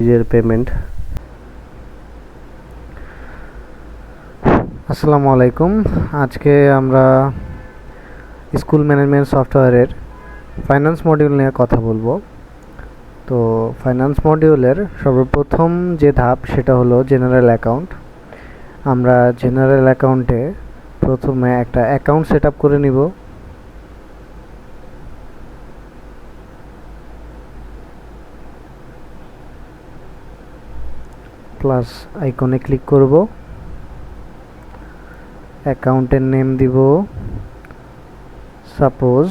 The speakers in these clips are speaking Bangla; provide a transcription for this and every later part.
নিজের পেমেন্ট। আসসালামু আলাইকুম। আজকে আমরা স্কুল ম্যানেজমেন্ট সফটওয়্যারের ফাইন্যান্স মডিউল নিয়ে কথা বলবো। তো ফাইন্যান্স মডিউলের সর্বপ্রথম যে ধাপ সেটা হলো জেনারেল অ্যাকাউন্ট। আমরা জেনারেল অ্যাকাউন্টে প্রথমে একটা অ্যাকাউন্ট সেট আপ করে নিব। প্লাস আইকনে ক্লিক করব। অ্যাকাউন্টের নেম দিব সাপোজ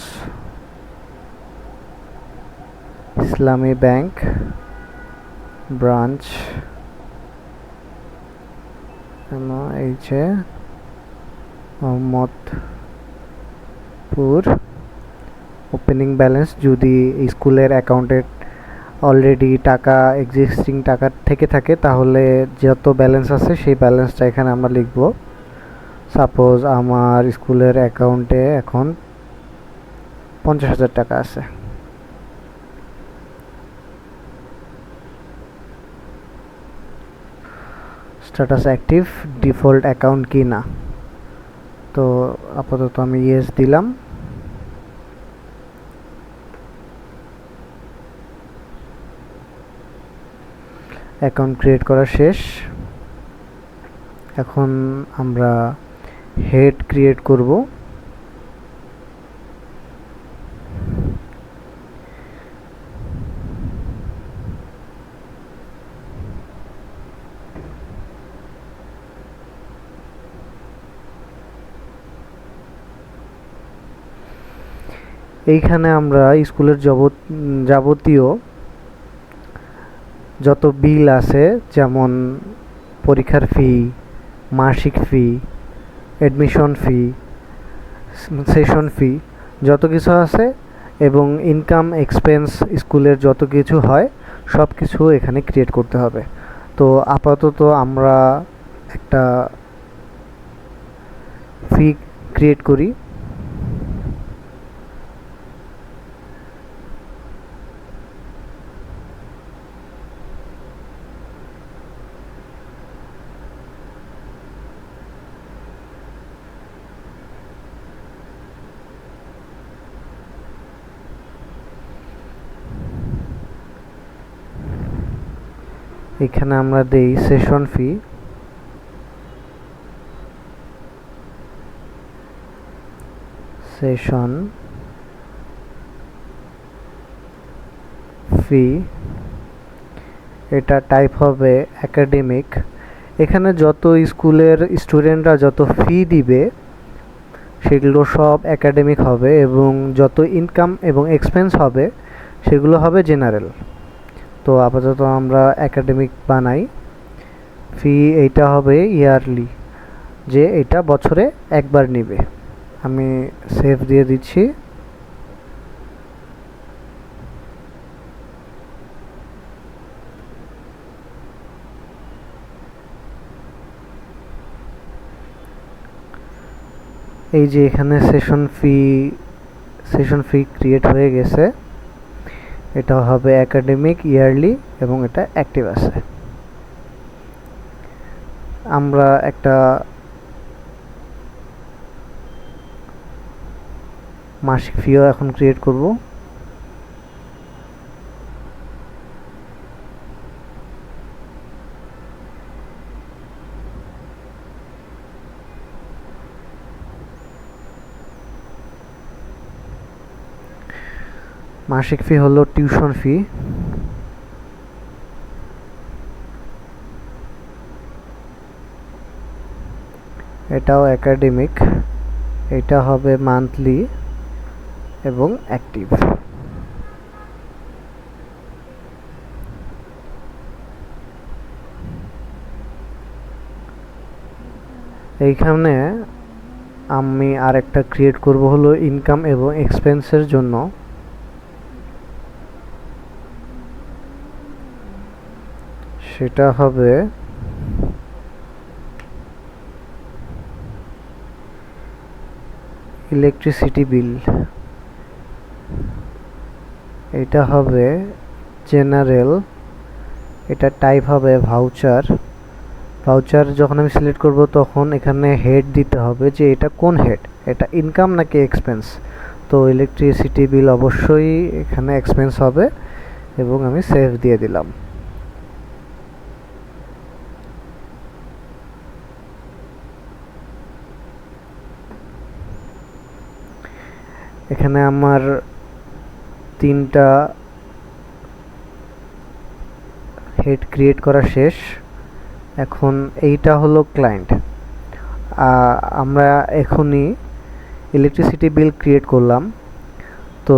ইসলামী ব্যাংক ব্রাঞ্চ এইচে মোহাম্মদপুর। ওপেনিং ব্যালেন্স যদি স্কুলের অ্যাকাউন্টে অলরেডি টাকা এক্সিস্টিং টাকা থেকে থাকে তাহলে যত ব্যালেন্স আছে সেই ব্যালেন্সটা এখানে আমরা লিখব। সাপোজ আমার স্কুলের অ্যাকাউন্টে এখন 50,000 টাকা আছে। স্ট্যাটাস অ্যাক্টিভ, ডিফল্ট অ্যাকাউন্ট কি না, তো আপাতত আমি ইয়েস দিলাম। অ্যাকাউন্ট ক্রিয়েট করা শেষ। এখন আমরা হেড ক্রিয়েট করব। এইখানে আমরা স্কুলের যাবতীয় যত বিল আছে, যেমন পরীক্ষার ফি, মাসিক ফি, অ্যাডমিশন ফি, সেশন ফি, যত কিছু আছে এবং ইনকাম এক্সপেন্স স্কুলের যত কিছু হয় সব কিছু এখানে ক্রিয়েট করতে হবে। তো আপাতত আমরা একটা ফি ক্রিয়েট করি। এখানে আমরা দেই সেশন ফি। সেশন ফি, এটা টাইপ হবে একাডেমিক। এখানে যত স্কুলের স্টুডেন্টরা যত ফি দিবে সেগুলো সব একাডেমিক হবে এবং যত ইনকাম এবং এক্সপেন্স হবে সেগুলো হবে জেনারেল। তো আপাতত আমরা একাডেমিক বানাই। ফি এইটা হবে ইয়ারলি, যে এটা বছরে একবার নিবে। আমি সেভ দিয়ে দিচ্ছি। এই যে এখানে সেশন ফি ক্রিয়েট হয়ে গেছে। এটা হবে একাডেমিক ইয়ারলি এবং এটা অ্যাক্টিভ আছে। আমরা একটা মাসিক ফিও এখন ক্রিয়েট করব। মাসিক ফি হলো টিউশন ফি। এটাও একাডেমিক, এটা হবে মান্থলি এবং অ্যাক্টিভ। এইখানে আমি আরেকটা ক্রিয়েট করব হলো ইনকাম এবং এক্সপেন্সের জন্য। সেটা হবে ইলেকট্রিসিটি বিল। এটা হবে জেনারেল এটা টাইপ হবে ভাউচার। ভাউচার যখন আমি সিলেক্ট করব তখন এখানে হেড দিতে হবে যে এটা কোন হেড, এটা ইনকাম নাকি এক্সপেন্স। তো ইলেকট্রিসিটি বিল অবশ্যই এখানে এক্সপেন্স হবে এবং আমি সেভ দিয়ে দিলাম। এখানে আমার 3টা হেড ক্রিয়েট করা শেষ। এখন এইটা হলো ক্লায়েন্ট। আমরা এখনই ইলেকট্রিসিটি বিল ক্রিয়েট করলাম। তো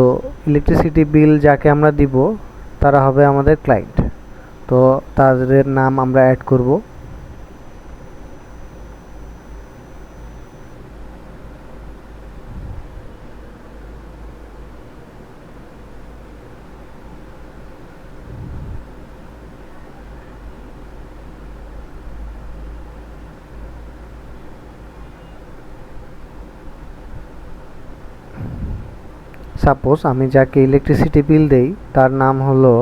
ইলেকট্রিসিটি বিল যাকে আমরা দিব তারা হবে আমাদের ক্লায়েন্ট। তো তাদের নাম আমরা অ্যাড করব। সাপোজ আমি যাকে ইলেকট্রিসিটি বিল দেই তার নাম হলো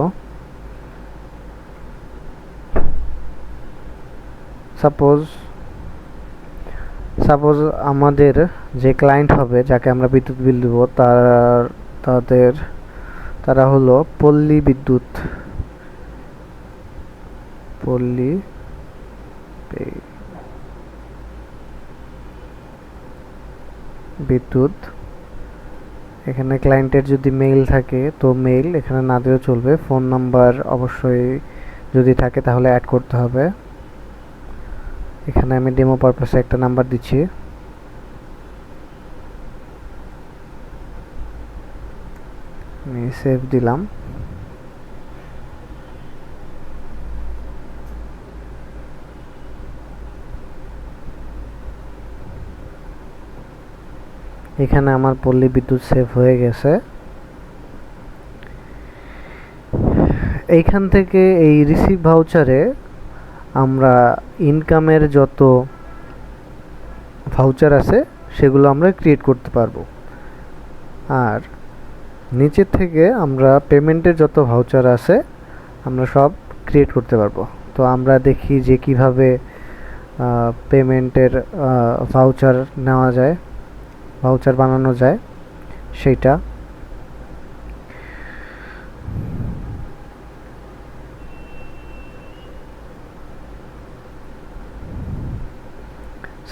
সাপোজ আমাদের যে ক্লায়েন্ট হবে যাকে আমরা বিদ্যুৎ বিল দেব তারা হলো পল্লী বিদ্যুৎ। এখানে ক্লায়েন্টের যদি মেইল থাকে তো মেইল এখানে না দিলেও চলবে। ফোন নাম্বার অবশ্যই যদি থাকে তাহলে অ্যাড করতে হবে। এখানে আমি ডেমো পারপাসে একটা নাম্বার দিচ্ছি। আমি সেভ দিলাম। এখানে আমার পল্লী বিদ্যুৎ সেভ হয়ে গেছে। এইখান থেকে এই রিসিভ ভাউচারে আমরা ইনকামের যত ভাউচার আছে সেগুলো আমরা ক্রিয়েট করতে পারবো। আর নিচের থেকে আমরা পেমেন্টের যত ভাউচার আছে আমরা সব ক্রিয়েট করতে পারবো। তো আমরা দেখি যে কিভাবে পেমেন্টের ভাউচার নেওয়া যায়, ভাউচার বানানো যায় সেইটা।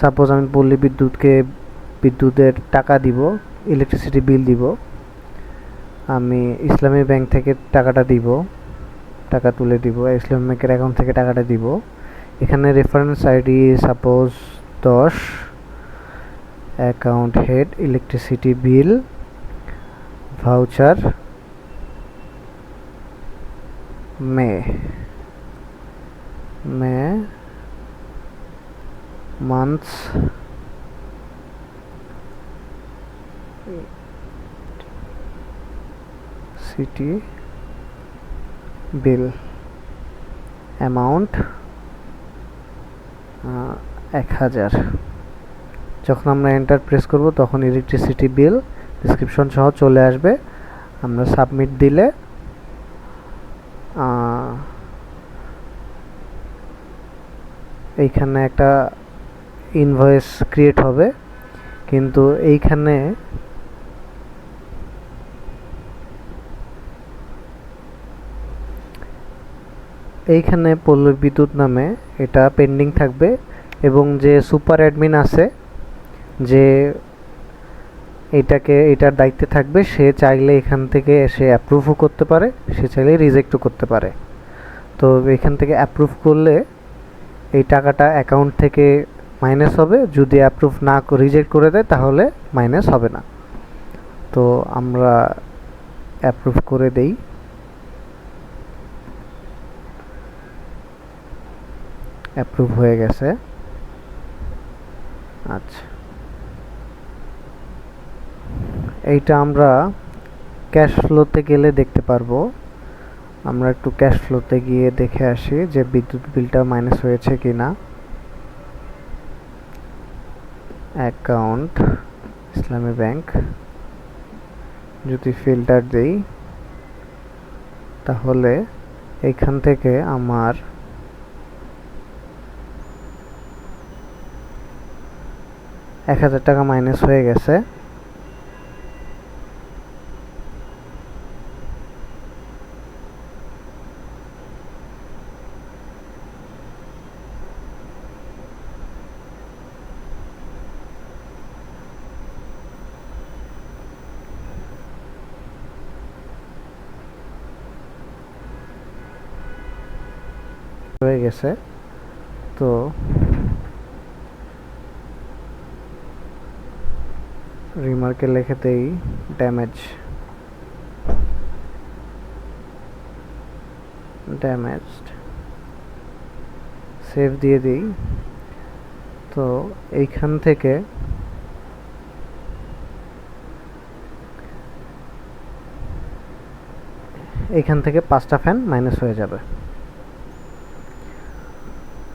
সাপোজ আমি পল্লী বিদ্যুৎকে বিদ্যুতের টাকা দিব, ইলেকট্রিসিটি বিল দিব। আমি ইসলামী ব্যাংক থেকে টাকাটা দিব, টাকা তুলে দিব, ইসলামী ব্যাংকের অ্যাকাউন্ট থেকে টাকাটা দিব। এখানে reference ID suppose 10, account head electricity bill voucher May months city bill amount 1000। যখন আমরা এন্টার প্রেস করব তখন ইলেকট্রিসিটি বিল ডেসক্রিপশন সহ চলে আসবে। আমরা সাবমিট দিলে এইখানে একটা ইনভয়েস ক্রিয়েট হবে। কিন্তু এইখানে পল্লী বিদ্যুৎ নামে এটা পেন্ডিং থাকবে এবং যে সুপার অ্যাডমিন আছে যে এটার দায়িত্বে থাকবে সে চাইলে এখান থেকে এসে অ্যাপ্রুভও করতে পারে, সে চাইলে রিজেক্টও করতে পারে। তো এখান থেকে অ্যাপ্রুভ করলে এই টাকাটা অ্যাকাউন্ট থেকে মাইনাস হবে, যদি অ্যাপ্রুভ না রিজেক্ট করে দেয় তাহলে মাইনাস হবে না। তো আমরা অ্যাপ্রুভ করে দেই। অ্যাপ্রুভ হয়ে গেছে। আচ্ছা, এইটা আমরা ক্যাশ ফ্লোতে গেলে দেখতে পারবো। আমরা একটু ক্যাশ ফ্লোতে গিয়ে দেখে আসি যে বিদ্যুৎ বিলটা মাইনাস হয়েছে কিনা। অ্যাকাউন্ট ইসলামী ব্যাংক যদি ফিল্টার দেই তাহলে এইখান থেকে আমার ৳১,০০০ মাইনাস হয়ে গেছে। হয়ে গেছে। তো রিমার্কে লিখে দেই ড্যামেজড, সেভ দিয়ে দিই। তো এইখান থেকে এইখান থেকে 5টা ফ্যান মাইনাস হয়ে যাবে।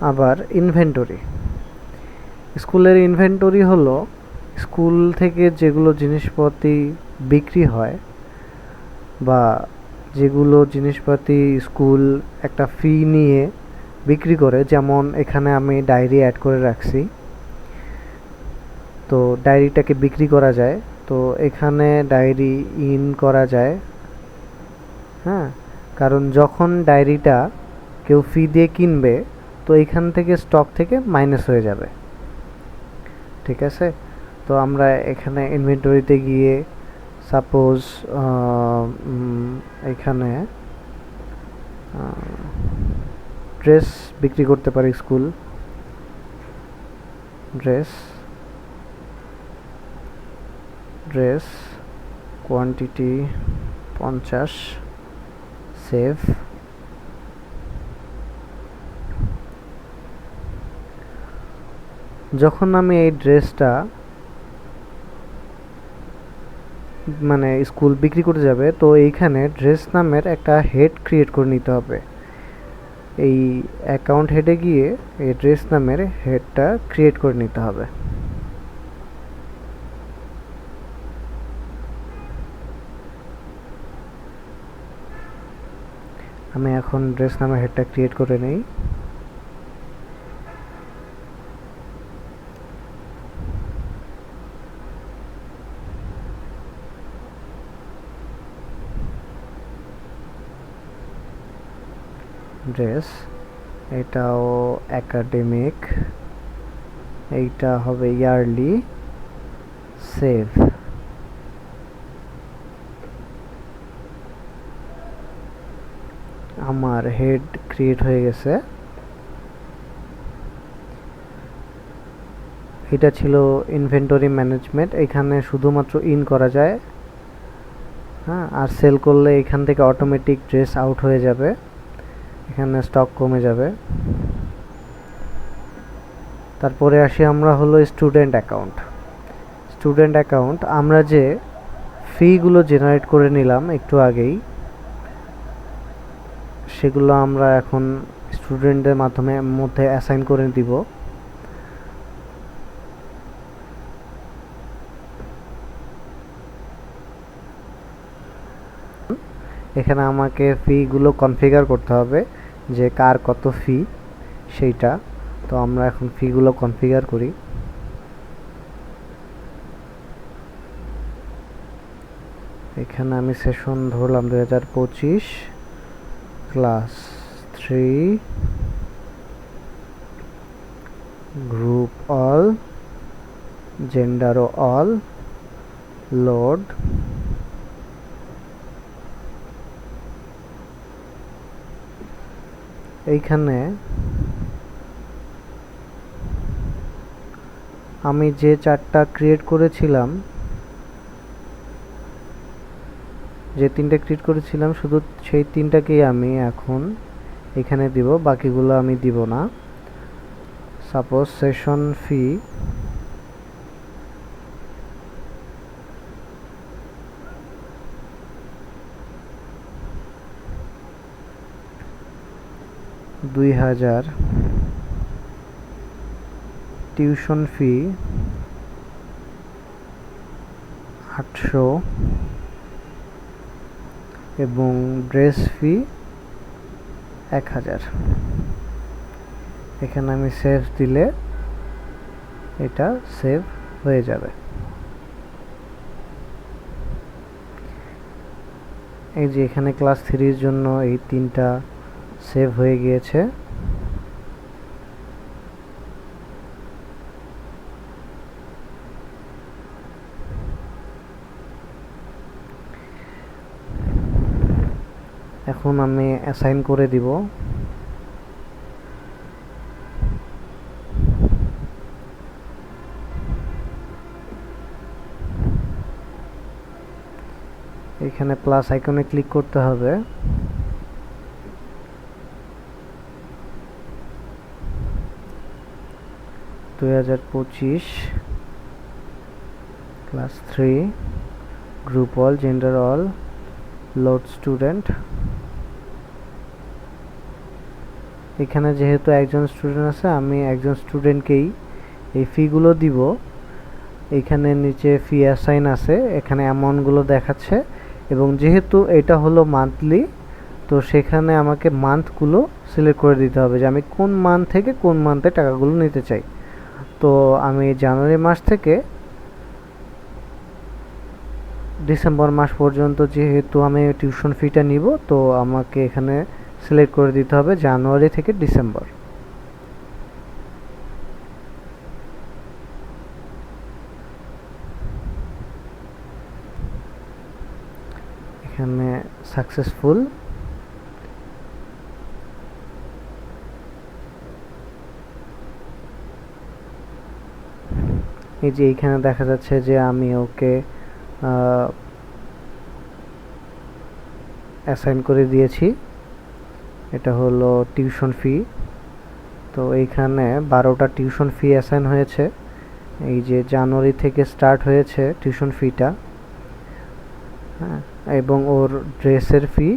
আবার ইনভেন্টরি, স্কুলের ইনভেন্টরি হলো স্কুল থেকে যেগুলো জিনিসপাতি বিক্রি হয় বা যেগুলো জিনিসপাতি স্কুল একটা ফি নিয়ে বিক্রি করে, যেমন এখানে আমি ডায়েরি অ্যাড করে রাখছি। তো ডায়েরিটাকে বিক্রি করা যায়, তো এখানে ডায়েরি ইন করা যায়। হ্যাঁ, কারণ যখন ডায়েরিটা কেউ ফি দিয়ে কিনবে তো এখান থেকে স্টক থেকে মাইনাস হয়ে যাবে। ঠিক আছে, তো আমরা এখানে ইনভেন্টরিতে গিয়ে সাপোজ এখানে ড্রেস বিক্রি করতে পারি। School dress quantity 50, save. যখন আমি এই ড্রেসটা মানে স্কুল বিক্রি করতে যাবে, তো এইখানে ড্রেস নামের একটা হেড ক্রিয়েট করে নিতে হবে। এই অ্যাকাউন্ট হেডে গিয়ে এই ড্রেস নামের হেডটা ক্রিয়েট করে নিতে হবে। আমি এখন ড্রেস নামের হেডটা ক্রিয়েট করে নেই। ড্রেস, এটাও একাডেমিক, এইটা হবে ইয়ারলি, সেভ। আমার হেড ক্রিয়েট হয়ে গেছে। এটা ছিল ইনভেন্টরি ম্যানেজমেন্ট। এখানে শুধুমাত্র ইন করা যায়, হ্যাঁ, আর সেল করলে এখান থেকে অটোমেটিক ড্রেস আউট হয়ে যাবে, এখানে স্টক কমে যাবে। তারপরে আসি আমরা হলো স্টুডেন্ট অ্যাকাউন্ট। আমরা যে ফিগুলো জেনারেট করে নিলাম একটু আগেই, সেগুলো আমরা এখন স্টুডেন্টদের মধ্যে অ্যাসাইন করে দিব। এখানে আমাকে ফিগুলো কনফিগার করতে হবে যে কার কত ফি সেইটা। তো আমরা এখন ফিগুলো কনফিগার করি। এখানে আমি সেশন ধরলাম 2025, ক্লাস 3, গ্রুপ অল, জেন্ডারও অল, লোড। এইখানে আমি যে চারটা ক্রিয়েট করেছিলাম, শুধু সেই 3টাকেই আমি এখন এখানে দিব, বাকিগুলো আমি দিব না। সাপোজ সেশন ফি $2000, টিউশন ফি 800 এবং ড্রেস ফি 1000। এখানে আমি সেভ দিলে এটা সেভ হয়ে যাবে। এই যে এখানে ক্লাস 3 এর জন্য এই 3টা সেভ হয়ে গিয়েছে। এখন আমি অ্যাসাইন করে দিব। এখানে প্লাস আইকনে ক্লিক করতে হবে। (2025) class 3 group all, gender all, load student. এখানে যেহেতু একজন স্টুডেন্ট আছে, আমি একজন স্টুডেন্টকেই এই ফিগুলো দিব। এখানে নিচে ফি অ্যাসাইন আছে, এখানে অ্যামাউন্টগুলো দেখাচ্ছে, এবং যেহেতু এটা হলো মান্থলি, তো সেখানে আমাকে মান্থগুলো সিলেক্ট করে দিতে হবে যে আমি কোন মান্থ থেকে কোন মান্থে টাকাগুলো নিতে চাই। তো আমি জানুয়ারি মাস থেকে ডিসেম্বর মাস পর্যন্ত যেহেতু আমি টিউশন ফিটা নিব, তো আমাকে এখানে সিলেক্ট করে দিতে হবে জানুয়ারি থেকে ডিসেম্বর। এখানে সাকসেসফুল। এই যে এইখানে দেখা যাচ্ছে যে আমি ওকে অ্যাসাইন করে দিয়েছি। এটা হলো টিউশন ফি। তো এইখানে 12টা টিউশন ফি অ্যাসাইন হয়েছে। এই যে জানুয়ারি থেকে স্টার্ট হয়েছে টিউশন ফিটা, হ্যাঁ, এবং ওর ড্রেসের ফি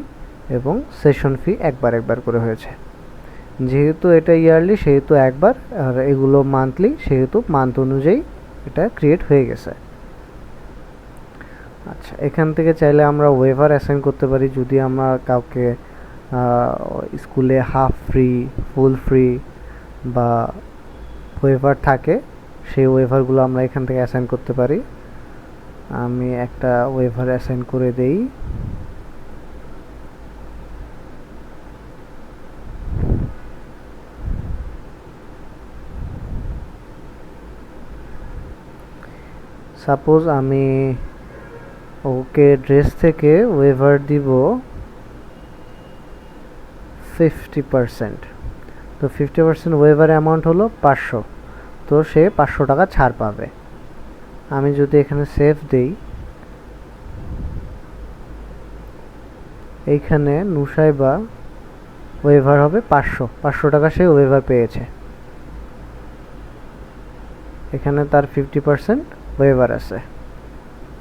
এবং সেশন ফি একবার করে হয়েছে। যেহেতু এটা ইয়ারলি সেহেতু একবার, আর এগুলো মান্থলি সেহেতু মান্থ অনুযায়ী এটা ক্রিয়েট হয়ে গেছে। আচ্ছা, এখান থেকে চাইলে আমরা ওয়েভার অ্যাসাইন করতে পারি। যদি আমরা কাউকে স্কুলে হাফ ফ্রি, ফুল ফ্রি বা ওয়েভার থাকে, সেই ওয়েভারগুলো আমরা এখান থেকে অ্যাসাইন করতে পারি। আমি একটা ওয়েভার অ্যাসাইন করে দেই। সাপোজ আমি ওকে ড্রেস থেকে ওয়েভার দিব 50%। তো 50% ওয়েভার অ্যামাউন্ট হলো 500, তো সে 500 টাকা ছাড় পাবে। আমি যদি এখানে সেভ দেই, এইখানে নুসাইবা ওয়েভার হবে 500 টাকা, সে ওয়েভার পেয়েছে। এখানে তার 50% ওয়েভার আছে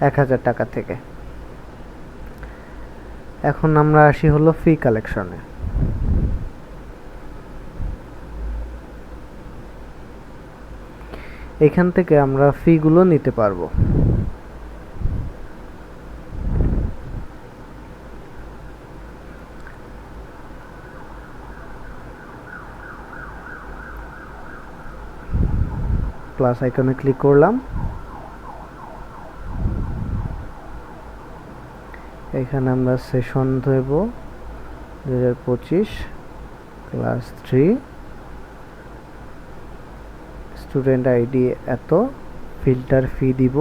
1000 টাকা থেকে। এখন আমরা আসি হলো ফি কালেকশনে। এখান থেকে আমরা ফিগুলো নিতে পারবো। প্লাস আইকনে ক্লিক করলাম। এখানে আমরা সেশন দেব 2025 ক্লাস 3, স্টুডেন্ট আইডি এত, ফিল্টার ফি দিব।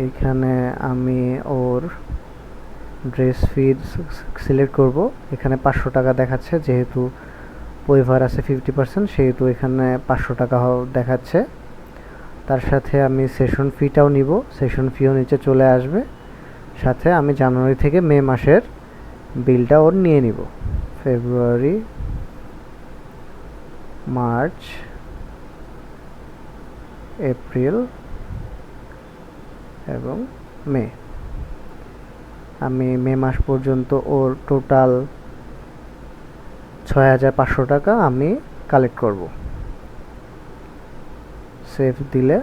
এইখানে আমি ওর ড্রেস ফি সিলেক্ট করব। এখানে 500 টাকা দেখাচ্ছে, যেহেতু ওয়েভার আছে 50%, সেহেতু এখানে 500 টাকা দেখাচ্ছে। তার সাথে আমি সেশন ফিটাও নিব, সেশন ফিও নিচে চলে আসবে। সাথে আমি জানুয়ারি থেকে মে মাসের বিলটা ওর নিয়ে নিব। ফেব্রুয়ারি, মার্চ, এপ্রিল এবং মে। আমি মে মাস পর্যন্ত ওর টোটাল 6500 টাকা আমি কালেক্ট করব। সেভ দিলে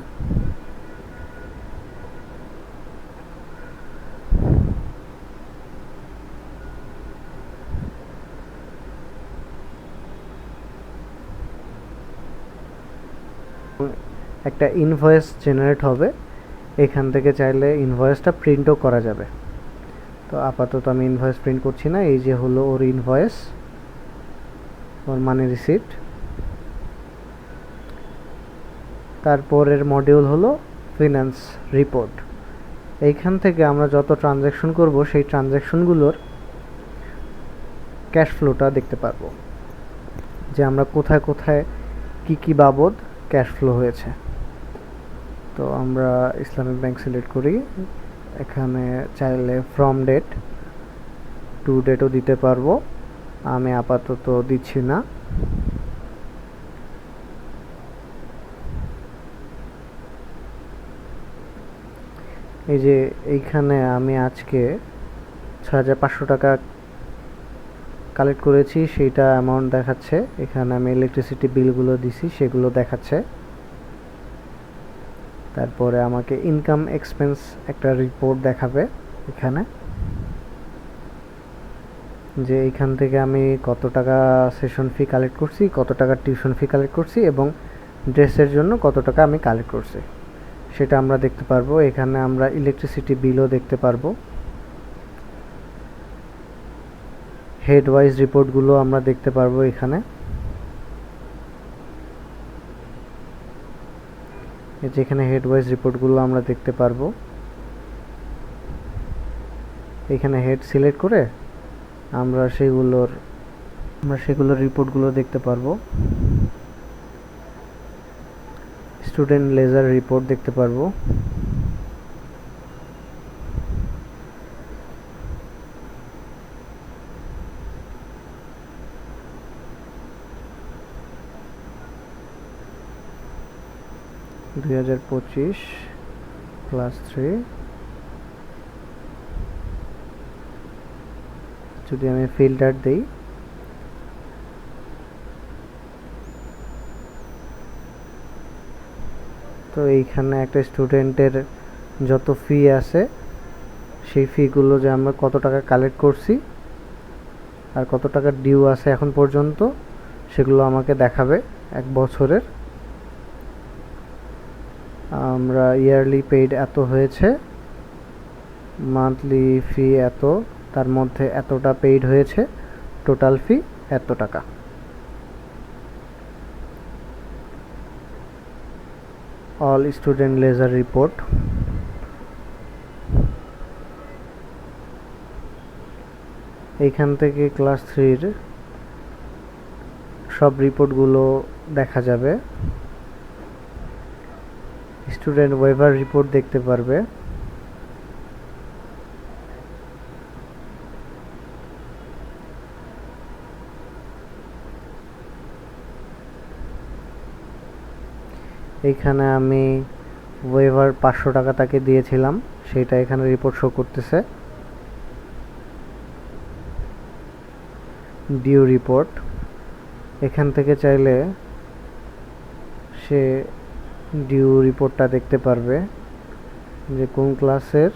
একটা ইনভয়েস জেনারেট হবে, এখান থেকে চাইলে ইনভয়েসটা প্রিন্টও করা যাবে। তো আপাতত আমি ইনভয়েস প্রিন্ট করছি না। এই যে হলো ওর ইনভয়েস, ওর মানি রিসিট। তারপরের মডিউল হলো ফিনান্স রিপোর্ট। এইখান থেকে আমরা যত ট্রানজ্যাকশন করব সেই ট্রানজ্যাকশনগুলোর ক্যাশ ফ্লোটা দেখতে পারবো, যে আমরা কোথায় কোথায় কি কি বাবদ ক্যাশ ফ্লো হয়েছে। তো আমরা ইসলামিক ব্যাংক সিলেক্ট করি। এখানে চাইলে ফ্রম ডেট টু ডেটও দিতে পারবো, আমি আপাতত দিচ্ছি না। এই যে এইখানে আমি আজকে ৬,৫০০ টাকা কালেক্ট করেছি, সেইটা অ্যামাউন্ট দেখাচ্ছে। এখানে আমি ইলেকট্রিসিটি বিলগুলো দিছি, সেগুলো দেখাচ্ছে। তারপরে আমাকে ইনকাম এক্সপেন্স একটা রিপোর্ট দেখাবে এখানে, যে এইখান থেকে আমি কত টাকা সেশন ফি কালেক্ট করছি, কত টাকা টিউশন ফি কালেক্ট করছি এবং ড্রেসের জন্য কত টাকা আমি কালেক্ট করছি, সেটা আমরা দেখতে পারবো। এখানে আমরা ইলেকট্রিসিটি বিলও দেখতে পারবো। হেড ওয়াইজ রিপোর্টগুলো আমরা দেখতে পারবো এখানে। যেখানে হেড ওয়াইজ রিপোর্টগুলো আমরা দেখতে পারবো, এখানে হেড সিলেক্ট করে আমরা সেগুলোর রিপোর্টগুলো দেখতে পারবো। স্টুডেন্ট লেজার রিপোর্ট দেখতে পারবো। (2025 ক্লাস 3) যদি আমি ফিল্টার দেই, তো এইখানে একটা স্টুডেন্টের যত ফি আছে সেই ফিগুলো, যে আমরা কত টাকা কালেক্ট করছি আর কত টাকা ডিউ আছে এখন পর্যন্ত, সেগুলো আমাকে দেখাবে এক বছরের। আমরা ইয়ারলি পেইড এত হয়েছে, মান্থলি ফি এত, তার মধ্যে এতটা পেইড হয়েছে, টোটাল ফি এত টাকা। All student ledger report. এইখান থেকে ক্লাস 3-র সব রিপোর্টগুলো দেখা যাবে। স্টুডেন্ট ওয়েভার রিপোর্ট দেখতে পারবে। এইখানে আমি ওয়েভার 500 টাকা তাকে দিয়েছিলাম, সেটা এখানে রিপোর্ট শো করতেছে। ডিউ রিপোর্ট, এখান থেকে চাইলে সে ডিউ রিপোর্টটা দেখতে পারবে, যে কোন ক্লাসের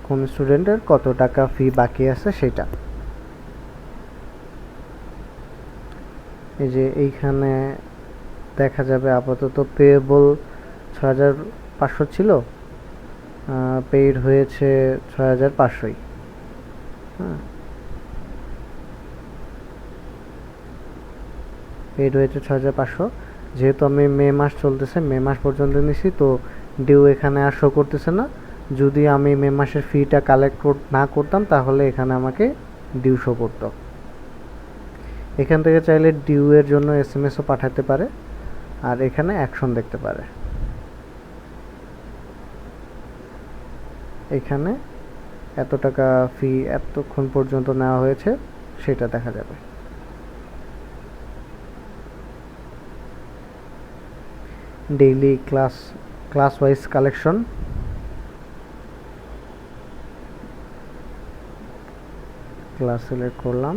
কোন স্টুডেন্টের কত টাকা ফি বাকি আছে সেটা। এই যে এইখানে দেখা যাবে আপাতত পেয়েবল 6,500 ছিল, পেইড হয়েছে 6,500-ই। হ্যাঁ, পেইড হয়েছে 6,500। যেহেতু আমি মে মাস চলতেছে, মে মাস পর্যন্ত নিছি, তো ডিউ এখানে আর শো করতেছে না। যদি আমি মে মাসের ফিটা কালেক্ট না করতাম তাহলে এখানে আমাকে ডিউ শো করতো। এখান থেকে চাইলে ডিউ এর জন্য এসএমএসও পাঠাতে পারে, আর এখানে অ্যাকশন দেখতে পারে। এখানে এত টাকা ফি এতক্ষণ পর্যন্ত নেওয়া হয়েছে সেটা দেখা যাবে। Daily class wise collection. Class select করলাম,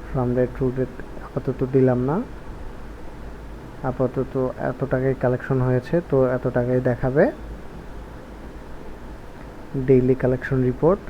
ফ্রম ডেট টু ডেট আপাতত দিলাম না, আপাতত এত টাকায় কালেকশন হয়েছে, তো এত টাকায় দেখাবে। Daily collection report.